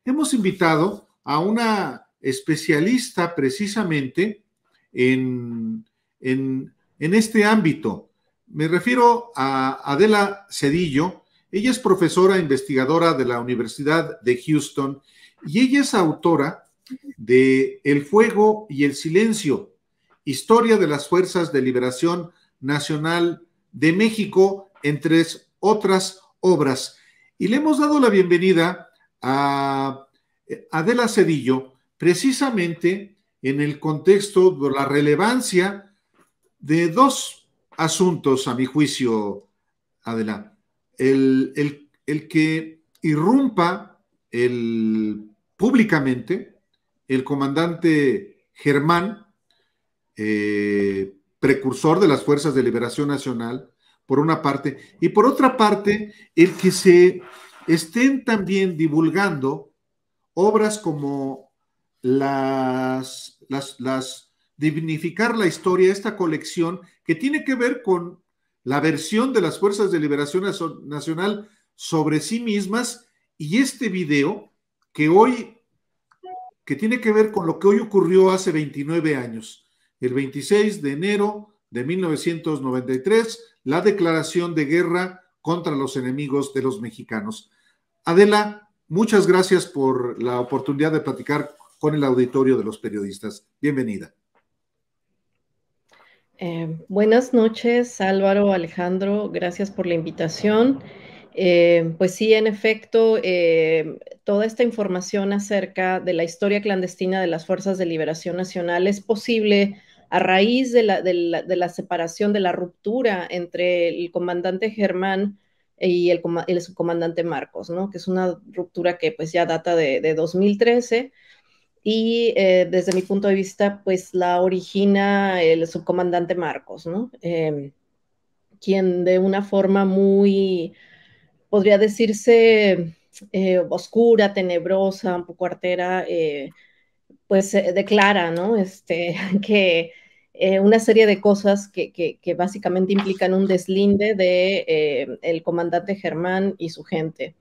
hemos invitado a una especialista precisamente en este ámbito. Me refiero a Adela Cedillo. Ella es profesora investigadora de la Universidad de Houston y ella es autora de El fuego y el silencio, historia de las Fuerzas de Liberación Nacional de México, entre otras obras. Y le hemos dado la bienvenida a Adela Cedillo precisamente en el contexto de la relevancia de dos asuntos, a mi juicio, Adela. El que irrumpa públicamente el comandante Germán, precursor de las Fuerzas de Liberación Nacional, por una parte, y por otra parte, el que se estén también divulgando obras como Dignificar la Historia, esta colección que tiene que ver con la versión de las Fuerzas de Liberación Nacional sobre sí mismas, y este video que tiene que ver con lo que hoy ocurrió hace 29 años, el 26 de enero de 1993, la declaración de guerra contra los enemigos de los mexicanos. Adela, muchas gracias por la oportunidad de platicar con el auditorio de los periodistas. Bienvenida. Buenas noches, Álvaro, Alejandro, gracias por la invitación. Pues sí, en efecto, toda esta información acerca de la historia clandestina de las Fuerzas de Liberación Nacional es posible a raíz de la separación, de la ruptura entre el comandante Germán y el subcomandante Marcos, ¿no? Que es una ruptura que pues ya data de 2013. Y desde mi punto de vista, pues la origina el subcomandante Marcos, ¿no? Quien de una forma muy, podría decirse, oscura, tenebrosa, un poco artera, pues declara, ¿no? Que una serie de cosas que básicamente implican un deslinde de el comandante Germán y su gente.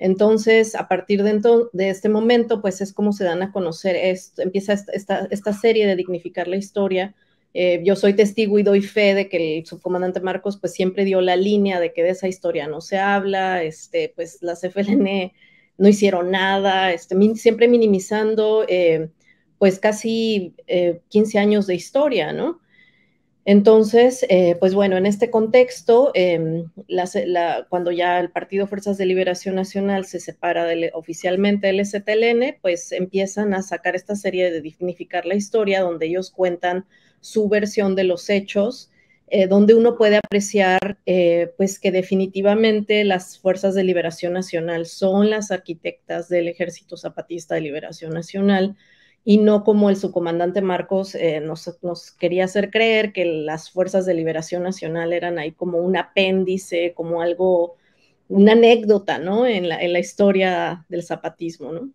Entonces, a partir de este momento, pues es como se dan a conocer esto, empieza esta serie de dignificar la historia. Yo soy testigo y doy fe de que el subcomandante Marcos pues siempre dio la línea de que de esa historia no se habla, pues las FLN no hicieron nada, siempre minimizando pues casi 15 años de historia, ¿no? Entonces, pues bueno, en este contexto, cuando ya el Partido Fuerzas de Liberación Nacional se separa oficialmente del STLN, pues empiezan a sacar esta serie de dignificar la historia, donde ellos cuentan su versión de los hechos, donde uno puede apreciar pues que definitivamente las Fuerzas de Liberación Nacional son las arquitectas del Ejército Zapatista de Liberación Nacional, y no como el subcomandante Marcos nos quería hacer creer que las Fuerzas de Liberación Nacional eran ahí como un apéndice, como algo, una anécdota, ¿no? En la historia del zapatismo, ¿no?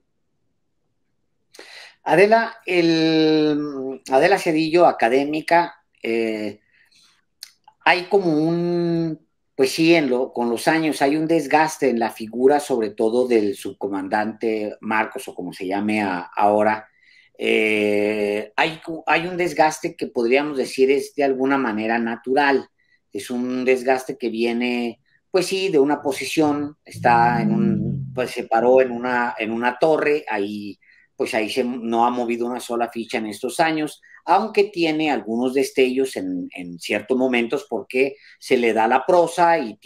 Adela, Adela Cedillo, académica, hay como pues sí, con los años hay un desgaste en la figura, sobre todo del subcomandante Marcos, o como se llame ahora. Hay un desgaste que podríamos decir es de alguna manera natural. Es un desgaste que viene, pues sí, de una posición, pues se paró en una torre, ahí no ha movido una sola ficha en estos años, aunque tiene algunos destellos en ciertos momentos porque se le da la prosa y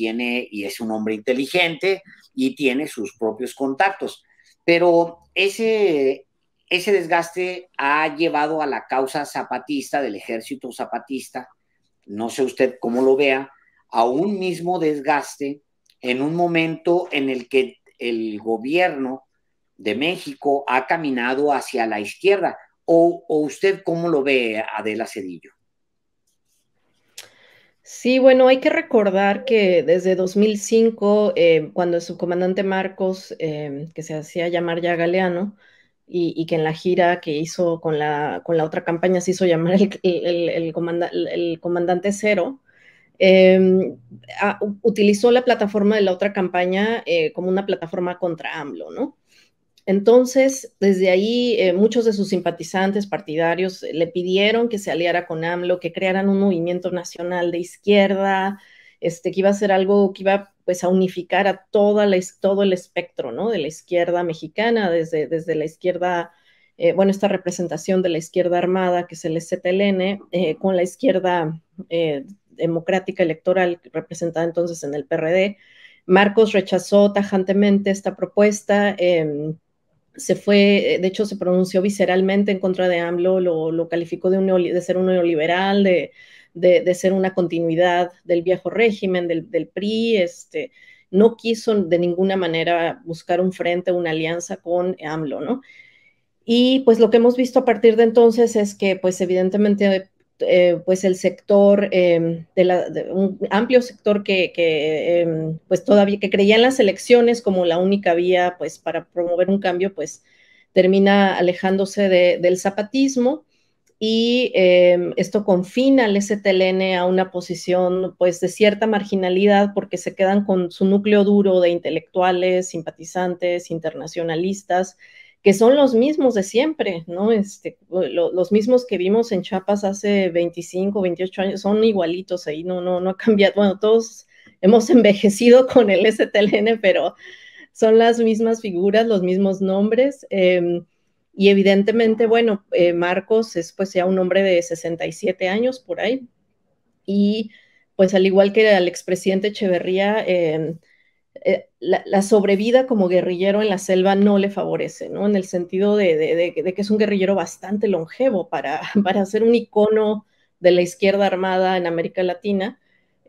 es un hombre inteligente y tiene sus propios contactos. Pero ese desgaste ha llevado a la causa zapatista, del ejército zapatista, no sé usted cómo lo vea, a un mismo desgaste en un momento en el que el gobierno de México ha caminado hacia la izquierda. ¿O usted cómo lo ve, Adela Cedillo? Sí, bueno, hay que recordar que desde 2005, cuando el subcomandante Marcos, que se hacía llamar ya Galeano, y que en la gira que hizo con la otra campaña se hizo llamar el comandante Cero, utilizó la plataforma de la otra campaña como una plataforma contra AMLO, ¿no? Entonces, desde ahí, muchos de sus simpatizantes partidarios le pidieron que se aliara con AMLO, que crearan un movimiento nacional de izquierda, que iba a ser algo que iba pues, a unificar a todo el espectro, ¿no? De la izquierda mexicana, desde la izquierda, bueno, esta representación de la izquierda armada, que es el ZLN, con la izquierda democrática electoral, representada entonces en el PRD. Marcos rechazó tajantemente esta propuesta. Se fue, de hecho se pronunció visceralmente en contra de AMLO, lo calificó de ser un neoliberal, de ser una continuidad del viejo régimen, del PRI, no quiso de ninguna manera buscar un frente, una alianza con AMLO, ¿no? Y pues lo que hemos visto a partir de entonces es que pues evidentemente pues el sector, un amplio sector pues todavía que creía en las elecciones como la única vía pues para promover un cambio, pues termina alejándose del zapatismo y esto confina al ZLN a una posición pues de cierta marginalidad porque se quedan con su núcleo duro de intelectuales, simpatizantes, internacionalistas, que son los mismos de siempre, ¿no? Los mismos que vimos en Chiapas hace 25, 28 años, son igualitos ahí, no ha cambiado. Bueno, todos hemos envejecido con el ZLN, pero son las mismas figuras, los mismos nombres. Y evidentemente, bueno, Marcos es pues ya un hombre de 67 años por ahí. Y pues al igual que al expresidente Echeverría, la sobrevida como guerrillero en la selva no le favorece, ¿no? En el sentido de que es un guerrillero bastante longevo para ser un icono de la izquierda armada en América Latina.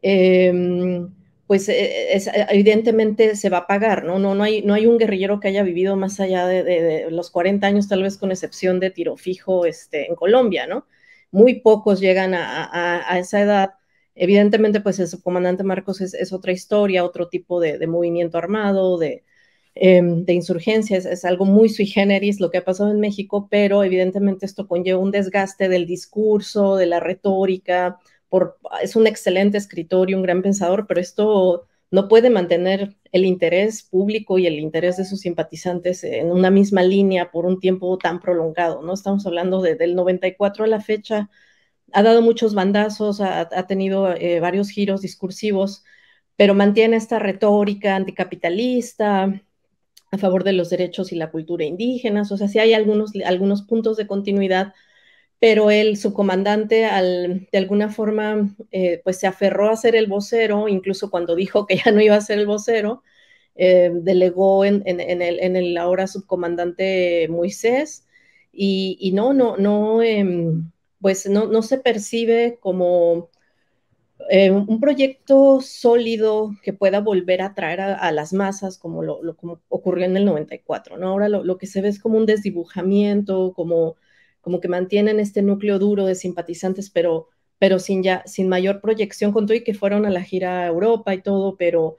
Pues evidentemente se va a pagar, ¿no? No hay un guerrillero que haya vivido más allá de los 40 años, tal vez con excepción de Tiro Fijo en Colombia, ¿no? Muy pocos llegan a esa edad. Evidentemente, pues el subcomandante Marcos es otra historia, otro tipo de movimiento armado, de insurgencia, es algo muy sui generis lo que ha pasado en México, pero evidentemente esto conlleva un desgaste del discurso, de la retórica, es un excelente escritor y un gran pensador, pero esto no puede mantener el interés público y el interés de sus simpatizantes en una misma línea por un tiempo tan prolongado, ¿no? Estamos hablando del 94 a la fecha, ha dado muchos bandazos, ha tenido varios giros discursivos, pero mantiene esta retórica anticapitalista, a favor de los derechos y la cultura indígenas, o sea, sí hay algunos puntos de continuidad, pero el subcomandante de alguna forma pues se aferró a ser el vocero, incluso cuando dijo que ya no iba a ser el vocero, delegó en el ahora subcomandante Moisés y pues no se percibe como un proyecto sólido que pueda volver a traer a las masas como como ocurrió en el 94, ¿no? Ahora lo que se ve es como un desdibujamiento, como que mantienen este núcleo duro de simpatizantes, pero sin mayor proyección, con todo y que fueron a la gira a Europa y todo, pero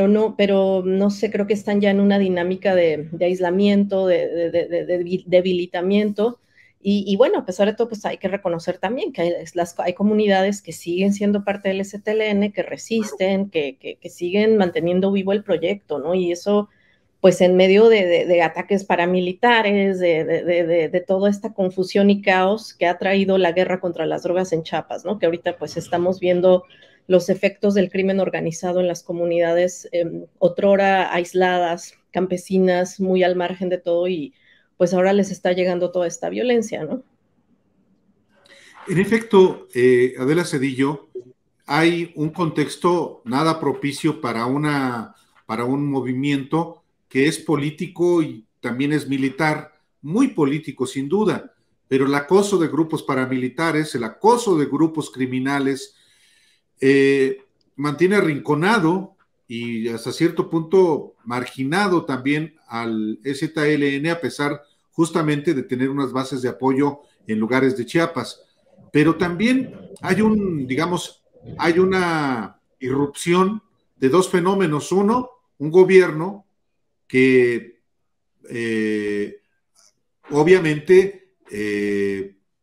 no sé, creo que están ya en una dinámica de aislamiento, de debilitamiento. Y bueno, a pesar de todo, pues hay que reconocer también que hay comunidades que siguen siendo parte del ZLN, que resisten, que siguen manteniendo vivo el proyecto, ¿no? Y eso, pues en medio de ataques paramilitares, de toda esta confusión y caos que ha traído la guerra contra las drogas en Chiapas, ¿no? Que ahorita pues estamos viendo los efectos del crimen organizado en las comunidades otrora aisladas, campesinas, muy al margen de todo, y pues ahora les está llegando toda esta violencia, ¿no? En efecto, Adela Cedillo, hay un contexto nada propicio para un movimiento que es político y también es militar, muy político sin duda, pero el acoso de grupos paramilitares, el acoso de grupos criminales, mantiene arrinconado y hasta cierto punto marginado también al ZLN, a pesar justamente de tener unas bases de apoyo en lugares de Chiapas. Pero también hay hay una irrupción de dos fenómenos. Uno, un gobierno que obviamente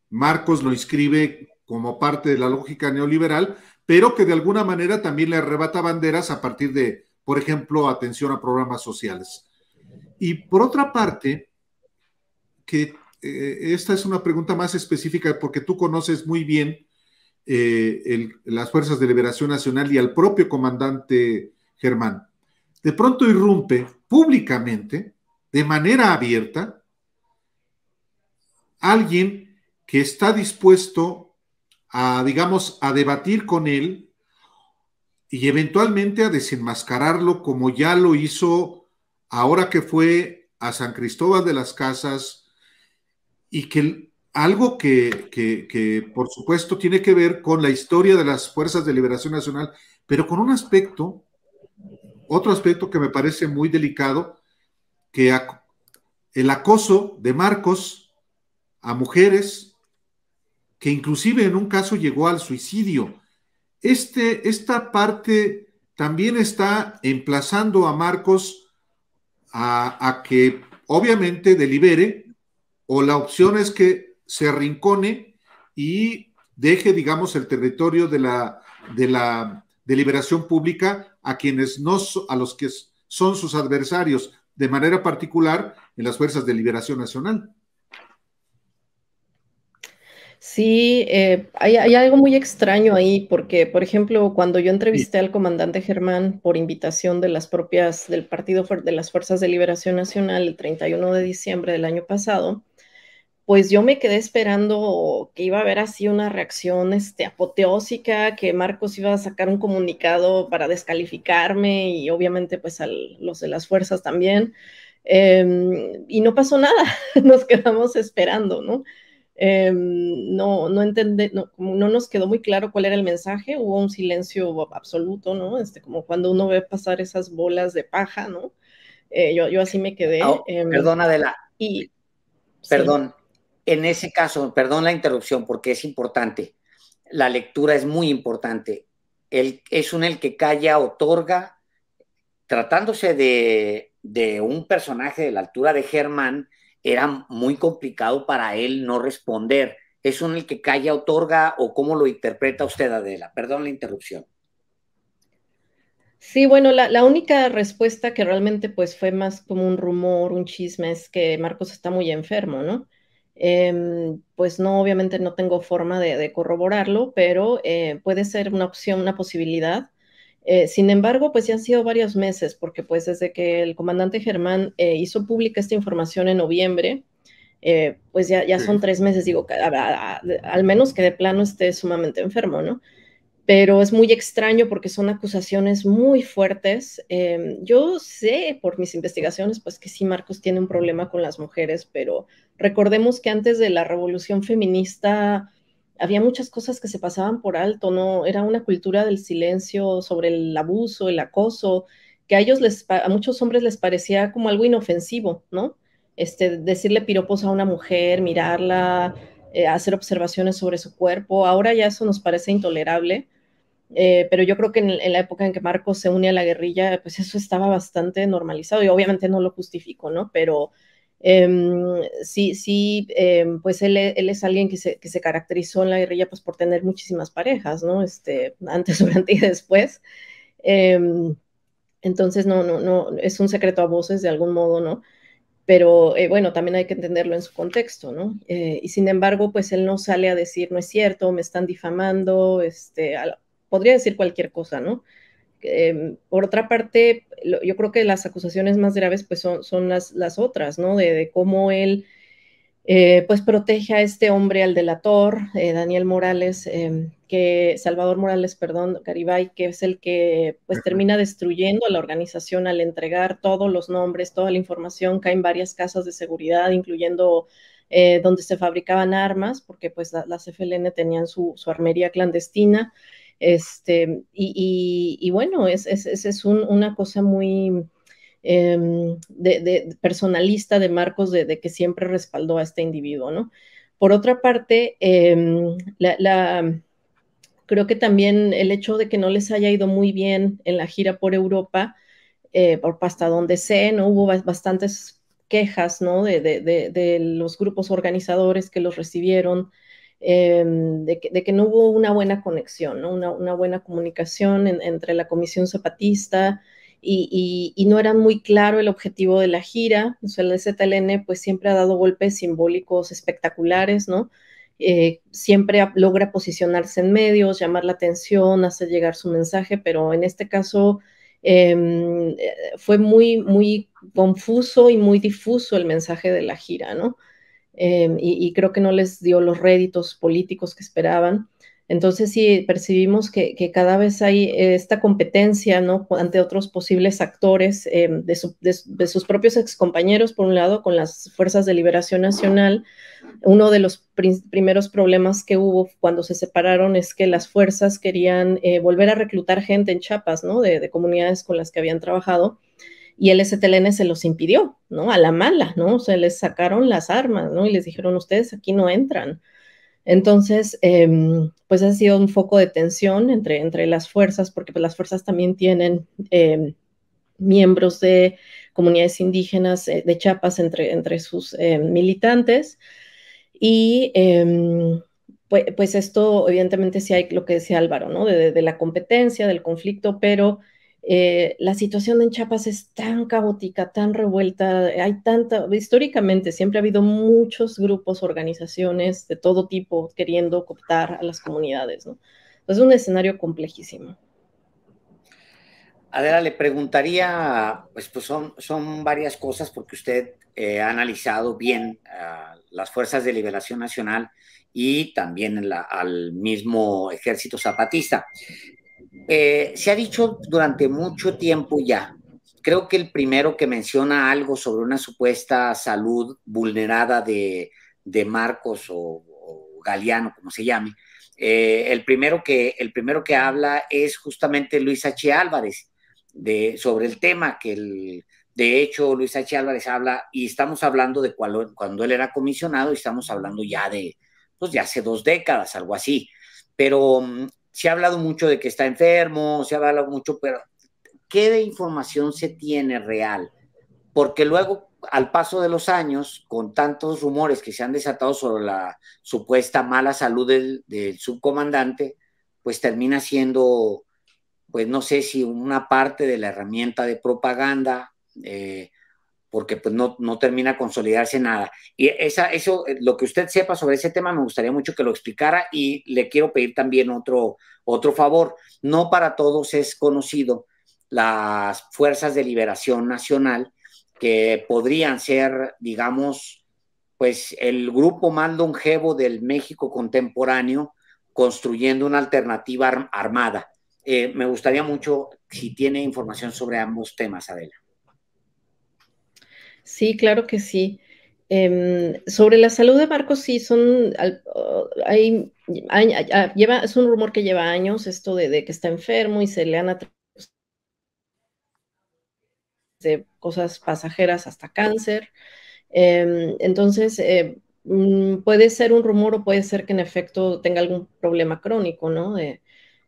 Marcos lo inscribe como parte de la lógica neoliberal, pero que de alguna manera también le arrebata banderas a partir de, por ejemplo, atención a programas sociales. Y por otra parte, que esta es una pregunta más específica porque tú conoces muy bien las Fuerzas de Liberación Nacional y al propio comandante Germán. De pronto irrumpe públicamente, de manera abierta, alguien que está dispuesto a, digamos, a debatir con él y eventualmente a desenmascararlo como ya lo hizo ahora que fue a San Cristóbal de las Casas, y que algo que por supuesto tiene que ver con la historia de las Fuerzas de Liberación Nacional, pero con un aspecto, otro aspecto que me parece muy delicado, que el acoso de Marcos a mujeres, que inclusive en un caso llegó al suicidio. Esta parte también está emplazando a Marcos a que obviamente delibere, o la opción es que se arrincone y deje, digamos, el territorio de la deliberación pública a quienes no, a los que son sus adversarios, de manera particular en las Fuerzas de Liberación Nacional. Sí, hay algo muy extraño ahí, porque, por ejemplo, cuando yo entrevisté al comandante Germán por invitación de las propias, del Partido de las Fuerzas de Liberación Nacional el 31 de diciembre del año pasado, pues yo me quedé esperando que iba a haber así una reacción apoteósica, que Marcos iba a sacar un comunicado para descalificarme y obviamente pues a los de las fuerzas también. Y no pasó nada, nos quedamos esperando, ¿no? No nos quedó muy claro cuál era el mensaje, hubo un silencio absoluto, ¿no? Como cuando uno ve pasar esas bolas de paja, ¿no? Yo así me quedé. Perdón, Adela. Y perdón, sí. En ese caso, perdón la interrupción porque es importante. La lectura es muy importante. Es el que calla, otorga. Tratándose de un personaje de la altura de Germán, era muy complicado para él no responder. ¿Es el que calla, otorga o cómo lo interpreta usted, Adela? Perdón la interrupción. Sí, bueno, la única respuesta que realmente pues fue más como un rumor, un chisme, es que Marcos está muy enfermo, ¿no? Pues no, obviamente no tengo forma de corroborarlo, pero puede ser una opción, una posibilidad. Sin embargo, pues ya han sido varios meses, porque pues desde que el comandante Germán hizo pública esta información en noviembre, pues ya son 3 meses, digo, al menos que de plano esté sumamente enfermo, ¿no? Pero es muy extraño porque son acusaciones muy fuertes. Yo sé por mis investigaciones, pues que sí, Marcos tiene un problema con las mujeres, pero recordemos que antes de la revolución feminista había muchas cosas que se pasaban por alto, ¿no? Era una cultura del silencio sobre el abuso, el acoso, que a muchos hombres les parecía como algo inofensivo, ¿no? Decirle piropos a una mujer, mirarla, hacer observaciones sobre su cuerpo. Ahora ya eso nos parece intolerable. Pero yo creo que en la época en que Marcos se une a la guerrilla, pues eso estaba bastante normalizado y obviamente no lo justifico, ¿no? Pero sí, pues él es alguien que se caracterizó en la guerrilla pues por tener muchísimas parejas, ¿no? Antes, durante y después. Entonces, no, es un secreto a voces de algún modo, ¿no? Pero bueno, también hay que entenderlo en su contexto, ¿no? Y sin embargo, pues él no sale a decir, no es cierto, me están difamando, podría decir cualquier cosa, ¿no? Por otra parte, yo creo que las acusaciones más graves pues son las otras, ¿no? De cómo él pues protege a este hombre, al delator, Daniel Morales, Salvador Morales, perdón, Garibay, que es el que pues termina destruyendo a la organización al entregar todos los nombres, toda la información, caen varias casas de seguridad, incluyendo donde se fabricaban armas, porque pues las FLN tenían su armería clandestina. Y bueno, es una cosa muy personalista de Marcos de que siempre respaldó a este individuo, ¿no? Por otra parte, creo que también el hecho de que no les haya ido muy bien en la gira por Europa, por hasta donde sé, ¿no? Hubo bastantes quejas, ¿no? De los grupos organizadores que los recibieron, de que no hubo una buena conexión, ¿no? Una buena comunicación entre la Comisión Zapatista y no era muy claro el objetivo de la gira. O sea, el ZLN pues siempre ha dado golpes simbólicos espectaculares, ¿no? Siempre logra posicionarse en medios, llamar la atención, hacer llegar su mensaje, pero en este caso fue muy confuso y muy difuso el mensaje de la gira, ¿no? Y creo que no les dio los réditos políticos que esperaban. Entonces sí percibimos que cada vez hay esta competencia, ¿no? Ante otros posibles actores de sus propios excompañeros, por un lado, con las Fuerzas de Liberación Nacional. Uno de los primeros problemas que hubo cuando se separaron es que las fuerzas querían volver a reclutar gente en Chiapas, ¿no? De comunidades con las que habían trabajado, y el STLN se los impidió, ¿no? A la mala, ¿no? O sea, les sacaron las armas, ¿no? Y les dijeron, ustedes aquí no entran. Entonces, pues ha sido un foco de tensión entre las fuerzas, porque pues, las fuerzas también tienen miembros de comunidades indígenas de Chiapas entre sus militantes. Y pues esto, evidentemente, sí hay lo que decía Álvaro, ¿no? De la competencia, del conflicto, pero la situación en Chiapas es tan caótica, tan revuelta, hay tanta, históricamente siempre ha habido muchos grupos, organizaciones de todo tipo queriendo cooptar a las comunidades, ¿no? Es un escenario complejísimo. Adela, le preguntaría, pues son varias cosas porque usted ha analizado bien las Fuerzas de Liberación Nacional y también al mismo Ejército Zapatista. Se ha dicho durante mucho tiempo ya, creo que el primero que menciona algo sobre una supuesta salud vulnerada de Marcos o Galeano, como se llame, el primero que habla es justamente Luis H. Álvarez sobre el tema de hecho, Luis H. Álvarez habla, y estamos hablando de cuando él era comisionado, y estamos hablando ya pues de hace 2 décadas, algo así. Pero se ha hablado mucho de que está enfermo, se ha hablado mucho, pero ¿qué de información se tiene real? Porque luego, al paso de los años, con tantos rumores que se han desatado sobre la supuesta mala salud del subcomandante, pues termina siendo, pues no sé si una parte de la herramienta de propaganda, porque pues no termina a consolidarse nada. Y eso, lo que usted sepa sobre ese tema, me gustaría mucho que lo explicara, y le quiero pedir también otro favor. No para todos es conocido las Fuerzas de Liberación Nacional, que podrían ser, digamos, pues el grupo más longevo del México contemporáneo, construyendo una alternativa armada. Me gustaría mucho si tiene información sobre ambos temas, Adela. Sí, claro que sí. Sobre la salud de Marcos, sí, es un rumor que lleva años, esto de que está enfermo y se le han de cosas pasajeras hasta cáncer. Entonces, puede ser un rumor o puede ser que en efecto tenga algún problema crónico, ¿no?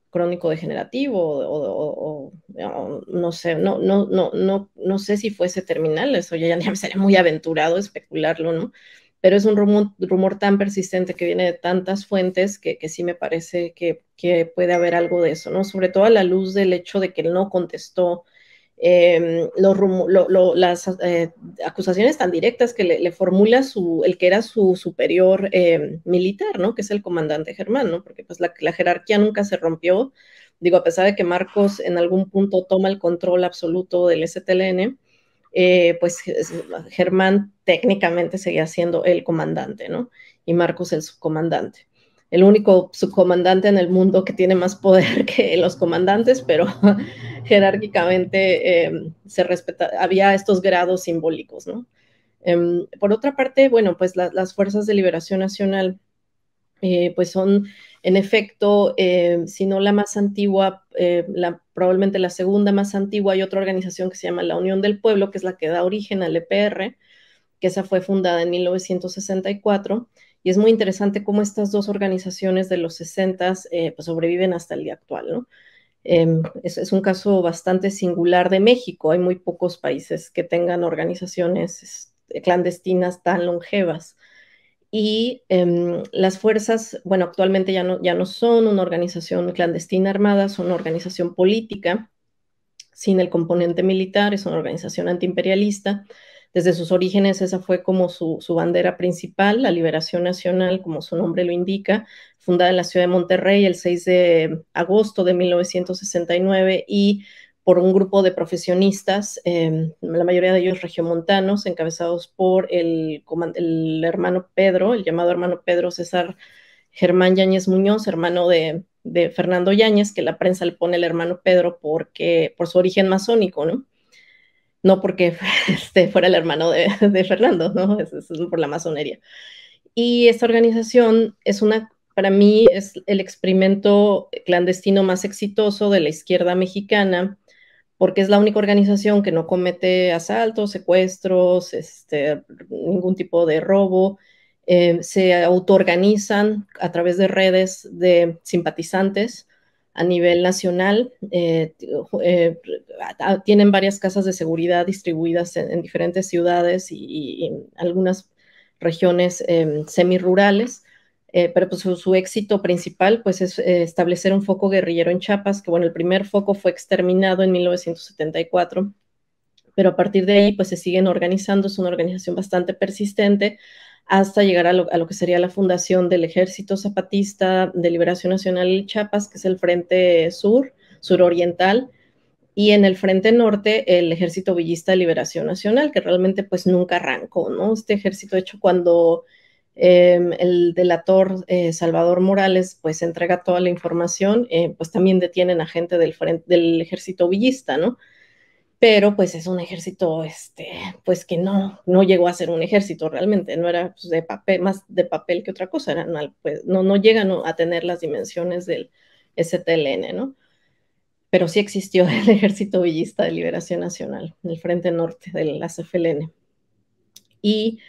Crónico degenerativo o no sé, no sé si fuese terminal, eso ya me sería muy aventurado especularlo, ¿no? Pero es un rumor tan persistente que viene de tantas fuentes que sí me parece que puede haber algo de eso, ¿no? Sobre todo a la luz del hecho de que él no contestó las acusaciones tan directas que le formula el que era su superior militar, ¿no? Que es el comandante Germán, ¿no? Porque pues la jerarquía nunca se rompió. Digo, a pesar de que Marcos en algún punto toma el control absoluto del STLN, pues Germán técnicamente seguía siendo el comandante, ¿no? Y Marcos el subcomandante. El único subcomandante en el mundo que tiene más poder que los comandantes, pero jerárquicamente se respeta, había estos grados simbólicos, ¿no? Por otra parte, bueno, pues las Fuerzas de Liberación Nacional, pues son, en efecto, si no la más antigua, probablemente la segunda más antigua. Hay otra organización que se llama la Unión del Pueblo, que es la que da origen al EPR, que esa fue fundada en 1964, y es muy interesante cómo estas dos organizaciones de los 60 pues sobreviven hasta el día actual, ¿no? Es un caso bastante singular de México. Hay muy pocos países que tengan organizaciones clandestinas tan longevas. Y las fuerzas, bueno, actualmente ya no son una organización clandestina armada, son una organización política. sin el componente militar, es una organización antiimperialista. Desde sus orígenes esa fue como su bandera principal, la liberación nacional, como su nombre lo indica, fundada en la ciudad de Monterrey el 6 de agosto de 1969 y por un grupo de profesionistas, la mayoría de ellos regiomontanos, encabezados por el hermano Pedro, el llamado hermano Pedro César Germán Yáñez Muñoz, hermano de Fernando Yáñez, que la prensa le pone el hermano Pedro por su origen masónico, ¿no? No porque fuera el hermano de Fernando, ¿no? Es por la masonería. Y esta organización para mí es el experimento clandestino más exitoso de la izquierda mexicana, porque es la única organización que no comete asaltos, secuestros, ningún tipo de robo. Se autoorganizan a través de redes de simpatizantes a nivel nacional. Tienen varias casas de seguridad distribuidas en diferentes ciudades y en algunas regiones semirurales. Pero pues su éxito principal pues es establecer un foco guerrillero en Chiapas, que bueno, el primer foco fue exterminado en 1974, pero a partir de ahí pues se siguen organizando, es una organización bastante persistente, hasta llegar a lo que sería la fundación del Ejército Zapatista de Liberación Nacional de Chiapas, que es el Frente Suroriental, y en el Frente Norte el Ejército Villista de Liberación Nacional, que realmente pues nunca arrancó, ¿no? Este ejército, de hecho, cuando el delator Salvador Morales pues entrega toda la información, pues también detienen a gente del ejército villista, ¿no? Pero pues es un ejército, pues que no llegó a ser un ejército realmente, no era pues, de papel, más de papel que otra cosa, pues, no llegan a tener las dimensiones del STLN, ¿no? Pero sí existió el Ejército Villista de Liberación Nacional, el Frente Norte de la CFLN. Y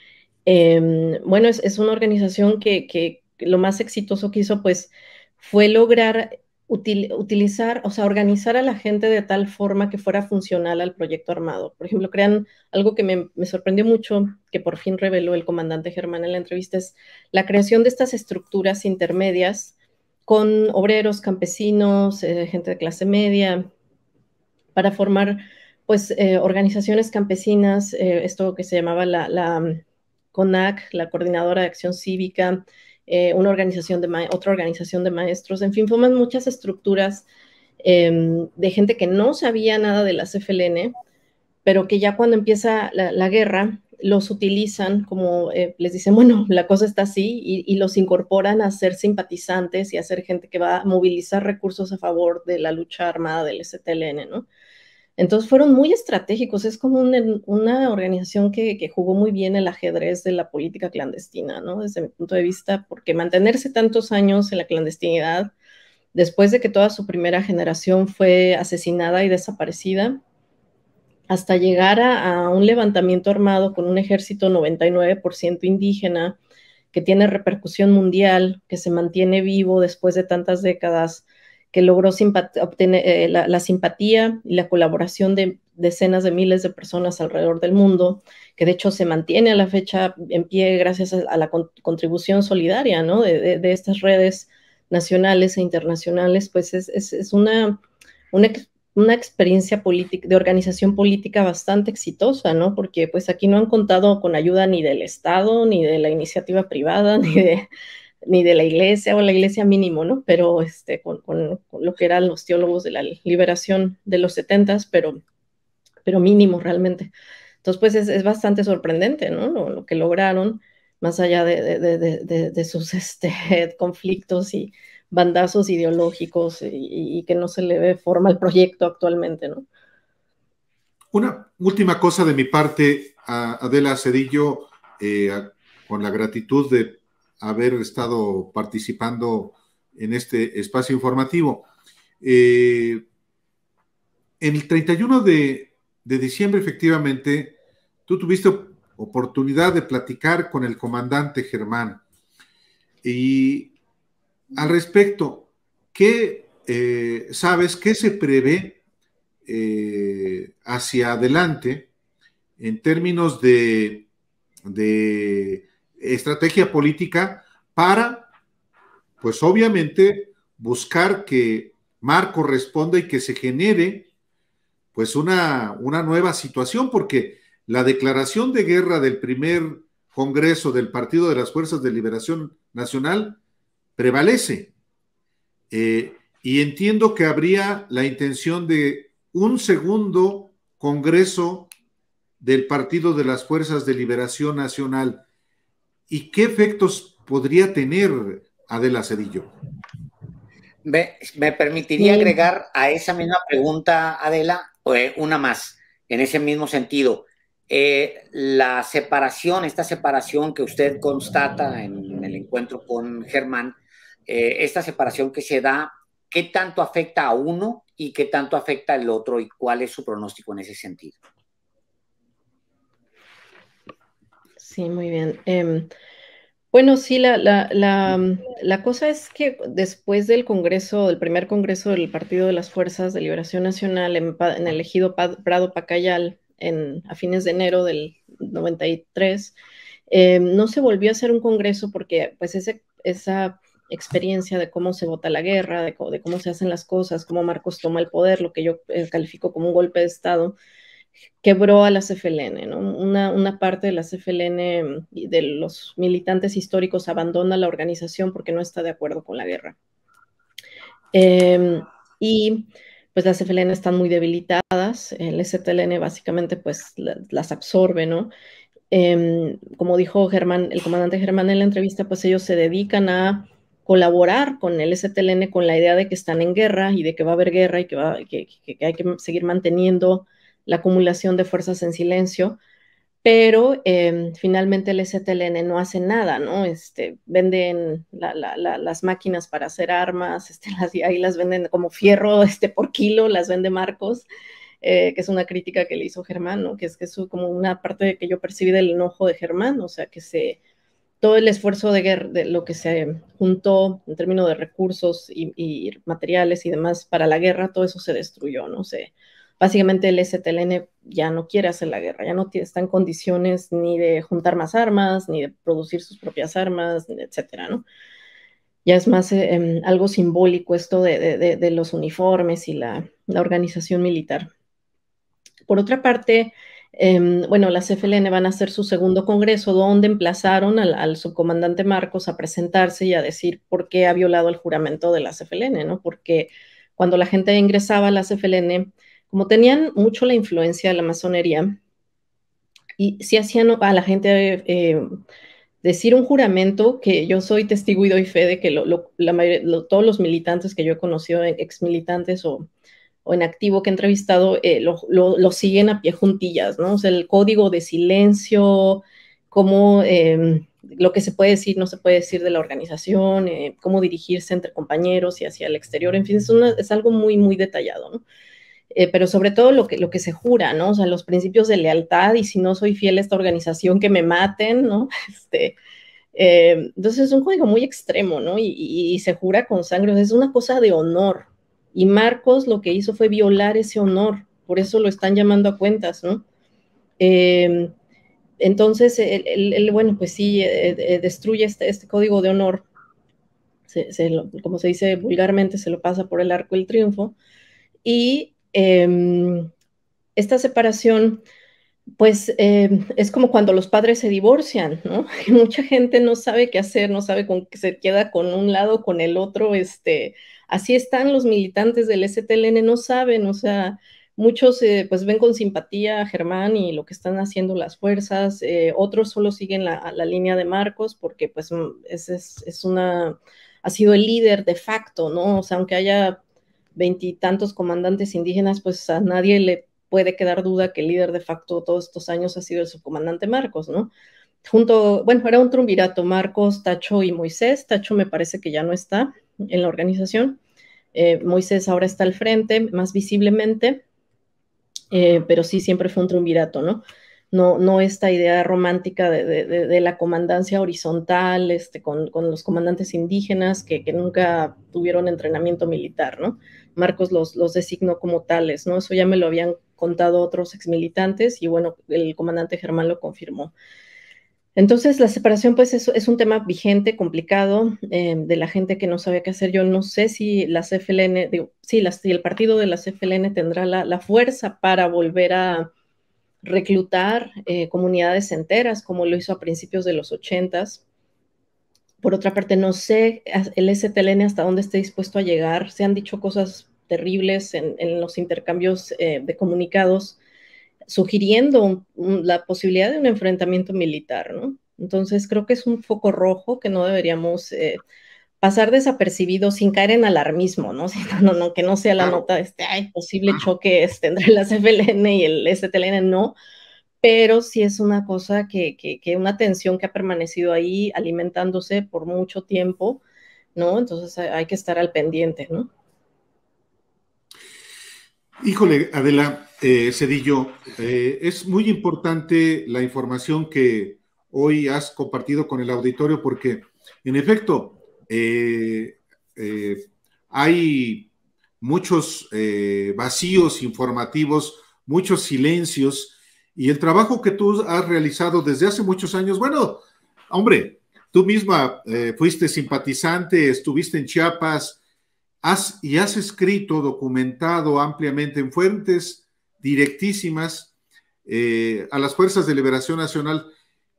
bueno, es una organización que lo más exitoso que hizo, pues, fue lograr utilizar, o sea, organizar a la gente de tal forma que fuera funcional al proyecto armado. Por ejemplo, crean algo que me sorprendió mucho, que por fin reveló el comandante Germán en la entrevista, es la creación de estas estructuras intermedias con obreros, campesinos, gente de clase media, para formar, pues, organizaciones campesinas, esto que se llamaba la CONAC, la Coordinadora de Acción Cívica, otra organización de maestros, en fin, forman muchas estructuras de gente que no sabía nada de la CFLN, pero que ya cuando empieza la guerra los utilizan como, les dicen, bueno, la cosa está así, y los incorporan a ser simpatizantes y a ser gente que va a movilizar recursos a favor de la lucha armada del STLN, ¿no? Entonces fueron muy estratégicos, es como una organización que jugó muy bien el ajedrez de la política clandestina, ¿no? Desde mi punto de vista, porque mantenerse tantos años en la clandestinidad, después de que toda su primera generación fue asesinada y desaparecida, hasta llegar a un levantamiento armado con un ejército 99% indígena, que tiene repercusión mundial, que se mantiene vivo después de tantas décadas, que logró obtener la simpatía y la colaboración de decenas de miles de personas alrededor del mundo, que de hecho se mantiene a la fecha en pie gracias a la contribución solidaria, ¿no? de estas redes nacionales e internacionales, pues es una experiencia política, de organización política bastante exitosa, ¿no? Porque pues aquí no han contado con ayuda ni del Estado, ni de la iniciativa privada, ni de la iglesia, o la iglesia mínimo, ¿no? Pero con lo que eran los teólogos de la liberación de los 70s, pero mínimo realmente. Entonces, pues es bastante sorprendente, ¿no? Lo que lograron, más allá de sus conflictos y bandazos ideológicos y que no se le ve forma al proyecto actualmente, ¿no? Una última cosa de mi parte, Adela Zedillo, con la gratitud de haber estado participando en este espacio informativo. El 31 de diciembre, efectivamente, tú tuviste oportunidad de platicar con el comandante Germán. Y al respecto, ¿qué sabes, qué se prevé hacia adelante en términos de estrategia política para, pues obviamente, buscar que Marco responda y que se genere pues una nueva situación, porque la declaración de guerra del primer Congreso del Partido de las Fuerzas de Liberación Nacional prevalece. Y entiendo que habría la intención de un segundo Congreso del Partido de las Fuerzas de Liberación Nacional. ¿Y qué efectos podría tener, Adela Cedillo? ¿Me permitiría agregar a esa misma pregunta, Adela, una más, en ese mismo sentido? La separación, esta separación que usted constata en el encuentro con Germán, esta separación que se da, ¿qué tanto afecta a uno y qué tanto afecta al otro y cuál es su pronóstico en ese sentido? Sí, muy bien. Bueno, sí, la cosa es que después del Congreso, del primer Congreso del Partido de las Fuerzas de Liberación Nacional en el ejido Prado Pacayal, a fines de enero del 93, no se volvió a hacer un Congreso porque pues esa experiencia de cómo se vota la guerra, de cómo se hacen las cosas, cómo Marcos toma el poder, lo que yo califico como un golpe de Estado, quebró a la CFLN, ¿no? Una parte de la CFLN y de los militantes históricos abandona la organización porque no está de acuerdo con la guerra. Y pues las CFLN están muy debilitadas, el STLN básicamente pues las absorbe, ¿no? Como dijo Germán, el comandante Germán en la entrevista, pues ellos se dedican a colaborar con el STLN con la idea de que están en guerra y de que va a haber guerra y que hay que seguir manteniendo la acumulación de fuerzas en silencio, pero finalmente el STLN no hace nada, ¿no? Venden las máquinas para hacer armas, ahí las venden como fierro por kilo, las vende Marcos, que es una crítica que le hizo Germán, ¿no? Que es como una parte que yo percibí del enojo de Germán, o sea, que todo el esfuerzo de guerra, de lo que se juntó en términos de recursos y materiales y demás para la guerra, todo eso se destruyó, ¿no? Básicamente el STLN ya no quiere hacer la guerra, ya no está en condiciones ni de juntar más armas, ni de producir sus propias armas, etcétera, ¿no? Ya es más algo simbólico esto de los uniformes y la organización militar. Por otra parte, bueno, las FLN van a hacer su segundo congreso donde emplazaron al subcomandante Marcos a presentarse y a decir por qué ha violado el juramento de las FLN, ¿no? Porque cuando la gente ingresaba a las FLN, como tenían mucho la influencia de la masonería, y sí hacían a la gente decir un juramento que yo soy testigo y doy fe de que todos los militantes que yo he conocido, ex militantes o en activo que he entrevistado, lo siguen a pie juntillas, ¿no? O sea, el código de silencio, cómo lo que se puede decir, no se puede decir de la organización, cómo dirigirse entre compañeros y hacia el exterior, en fin, es algo muy, muy detallado, ¿no? Pero sobre todo lo que se jura, ¿no? O sea, los principios de lealtad y si no soy fiel a esta organización, que me maten, ¿no? Entonces es un código muy extremo, ¿no? Y se jura con sangre, o sea, es una cosa de honor. Y Marcos lo que hizo fue violar ese honor, por eso lo están llamando a cuentas, ¿no? Entonces, bueno, pues sí, destruye este código de honor, como se dice vulgarmente, se lo pasa por el arco del triunfo, y esta separación pues es como cuando los padres se divorcian, ¿no? Mucha gente no sabe qué hacer, no sabe con qué se queda con un lado o con el otro. Así están los militantes del STLN, no saben, o sea, muchos pues ven con simpatía a Germán y lo que están haciendo las fuerzas, otros solo siguen la línea de Marcos porque pues ha sido el líder de facto, ¿no? O sea, aunque haya veintitantos comandantes indígenas, pues a nadie le puede quedar duda que el líder de facto todos estos años ha sido el subcomandante Marcos, ¿no? Bueno, era un triunvirato, Marcos, Tacho y Moisés. Tacho me parece que ya no está en la organización. Moisés ahora está al frente, más visiblemente, pero sí, siempre fue un triunvirato, ¿no? No esta idea romántica de la comandancia horizontal, con los comandantes indígenas que nunca tuvieron entrenamiento militar, ¿no? Marcos los designó como tales, ¿no? Eso ya me lo habían contado otros exmilitantes y bueno, el comandante Germán lo confirmó. Entonces, la separación, pues, es un tema vigente, complicado, de la gente que no sabe qué hacer. Yo no sé si la CFLN, digo, sí, si el partido de la CFLN tendrá la fuerza para volver a reclutar comunidades enteras, como lo hizo a principios de los 80s. Por otra parte, no sé el STLN hasta dónde esté dispuesto a llegar. Se han dicho cosas terribles en los intercambios de comunicados, sugiriendo la posibilidad de un enfrentamiento militar, ¿no? Entonces, creo que es un foco rojo que no deberíamos pasar desapercibido sin caer en alarmismo, ¿no? No, que no sea la Claro, nota de posible choque entre la CFLN y el STLN, no, pero sí es una cosa una tensión que ha permanecido ahí alimentándose por mucho tiempo, ¿no? Entonces hay que estar al pendiente, ¿no? híjole, Adela Cedillo, es muy importante la información que hoy has compartido con el auditorio porque, en efecto, eh, hay muchos vacíos informativos, muchos silencios, y el trabajo que tú has realizado desde hace muchos años, bueno, hombre, tú misma fuiste simpatizante, estuviste en Chiapas, has escrito, documentado ampliamente en fuentes directísimas a las Fuerzas de Liberación Nacional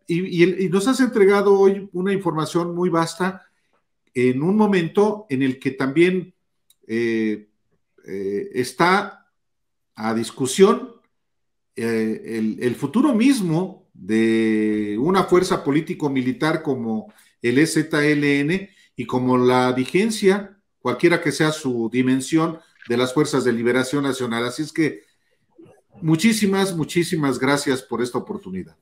y nos has entregado hoy una información muy vasta en un momento en el que también está a discusión el futuro mismo de una fuerza político-militar como el EZLN y como la vigencia, cualquiera que sea su dimensión, de las Fuerzas de Liberación Nacional. Así es que muchísimas gracias por esta oportunidad.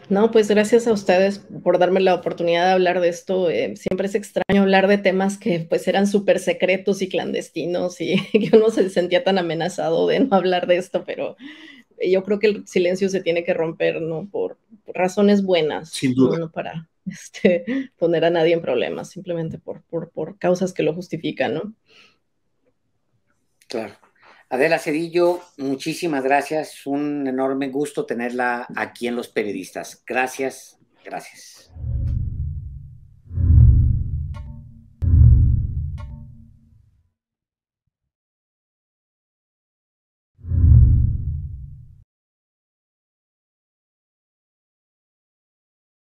No, pues gracias a ustedes por darme la oportunidad de hablar de esto. Siempre es extraño hablar de temas que pues eran súper secretos y clandestinos y que uno se sentía tan amenazado de no hablar de esto, pero yo creo que el silencio se tiene que romper, ¿no? Por razones buenas, Sin duda. no para poner a nadie en problemas, simplemente por causas que lo justifican, ¿no? Claro. Adela Cedillo, muchísimas gracias. Un enorme gusto tenerla aquí en Los Periodistas. Gracias, gracias.